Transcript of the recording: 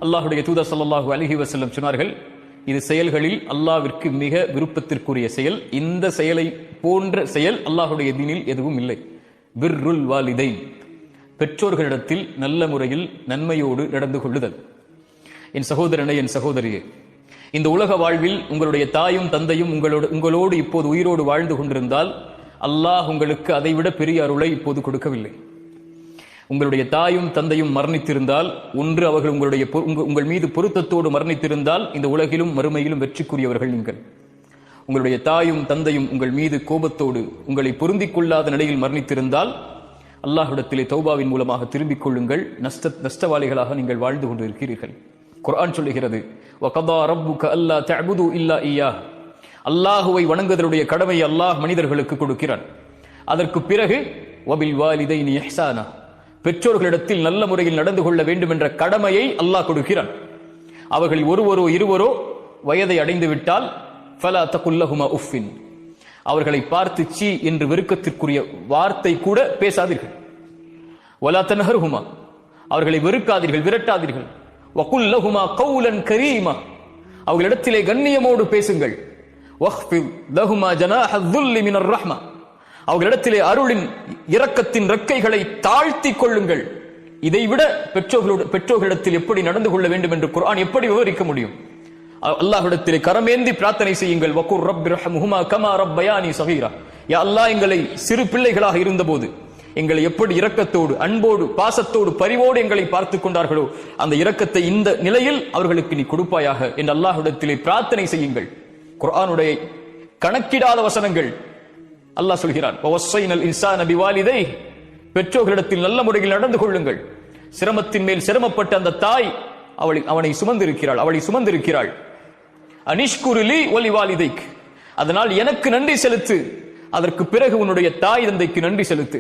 அல்லாஹ்வுடைய தூதர் ஸல்லல்லாஹு அலைஹி வஸல்லம் சொன்னார்கள், இது செயல்களில் அல்லாஹ்விற்கு மிக விருப்பத்திற்குரிய செயல். இந்த செயலை போன்ற செயல் அல்லாஹ்வுடைய தீனில் எதுவும் இல்லை. பிர்ருல் வாலிதைன், பெற்றோர்களிடத்தில் நல்ல முறையில் நன்மையோடு நடந்து கொள்ளுதல். என் சகோதரனே, என் சகோதரியே, இந்த உலக வாழ்வில் உங்களுடைய தாயும் தந்தையும் உங்களோடு இப்போது உயிரோடு வாழ்ந்து கொண்டிருந்தால் அல்லாஹ் உங்களுக்கு அதைவிட பெரிய அருளை இப்போது கொடுக்கவில்லை. உங்களுடைய தாயும் தந்தையும் மரணித்திருந்தால், ஒன்று அவர்கள் உங்கள் மீது பொருத்தத்தோடு மரணித்திருந்தால் இந்த உலகிலும் மறுமையிலும் வெற்றிக்குரியவர்கள் நீங்கள். உங்களுடைய தாயும் தந்தையும் உங்கள் மீது கோபத்தோடு உங்களை பொருந்திக் கொள்ளாத நிலையில் மரணித்திருந்தால் அல்லாஹ்விடத்திலே தௌபாவின் மூலமாக திரும்பிக் கொள்ளுங்கள். நஷ்டவாளிகளாக நீங்கள் வாழ்ந்து கொண்டிருக்கிறீர்கள். குர்ஆன் சொல்லுகிறது, வகதா ரப்புக அல்லா தஅபுது இல்லா இய்யாஹ். அல்லாஹுவை வணங்குவதனுடைய கடமையை அல்லாஹ் மனிதர்களுக்கு கொடுக்கிறான். அதற்கு பிறகு வபில் வாலிதைனி இஹ்சானா, பெற்றோர்களிடத்தில் நல்ல முறையில் நடந்து கொள்ள வேண்டும் என்ற கடமையை அல்லாஹ் கொடுக்கிறான். அவர்களில் ஒருவரோ இருவரோ வயதை அடைந்து விட்டால் ஃபலா தகுல் லஹுமா உஃபின், அவர்களை பார்த்து சீ என்று வெறுக்கத்திற்குரிய வார்த்தை கூட பேசாதீர்கள். வலா தன்ஹர்ஹுமா, அவர்களை வெறுக்காதீர்கள், விரட்டாதீர்கள். வகுல் லஹுமா கௌலன் கரீமா, அவர்களிடத்திலே கண்ணியமோடு பேசுங்கள். வஹ்ஃபித் லஹுமா ஜனாஹ ذுல்லி மினர் ரஹ்மா, அவர்களிடத்திலே அருளின் இரக்கத்தின் ரெக்கைகளை தாழ்த்தி கொள்ளுங்கள். இதைவிட பெற்றோர்களிடத்தில் எப்படி நடந்து கொள்ள வேண்டும் என்று குர்ஆன் எப்படி விவரிக்க முடியும்? அல்லாஹ்விடத்திலே கரமேந்தி பிரார்த்தனை செய்யுங்கள். வகுர் ரப்பிர்ஹம்ஹுமா கமா ரப்பயானி ஸகீரா, யா அல்லாஹ், எங்களை சிறு பிள்ளைகளாக இருந்தபோது எங்களை எப்படி இரக்கத்தோடு அன்போடு பாசத்தோடு பரிவோடு எங்களை பார்த்துக் கொண்டார்களோ அந்த இரக்கத்தை இந்த நிலையில் அவர்களுக்கு நீ கொடுப்பாயாக என்று அல்லாஹ்விடத்திலே பிரார்த்தனை செய்யுங்கள். குர்ஆனுடைய கணக்கிடாத வசனங்கள். அல்லாஹ் சொல்கிறான், வவஸ்ஸைனல் இன்சான பிவாலிதை, பெற்றோர்களிடத்தில் நல்ல முறையில் நடந்து கொள்ளுங்கள். சிரமத்தின் மேல் சிரமப்பட்ட அந்த தாய் அவனை சுமந்திருக்கிறாள், அவளை சுமந்திருக்கிறாள். அனிஷ்குருலி ஒலி வாலிதைக், அதனால் எனக்கு நன்றி செலுத்து, அதற்கு பிறகு உன்னுடைய தாய் தந்தைக்கு நன்றி செலுத்து.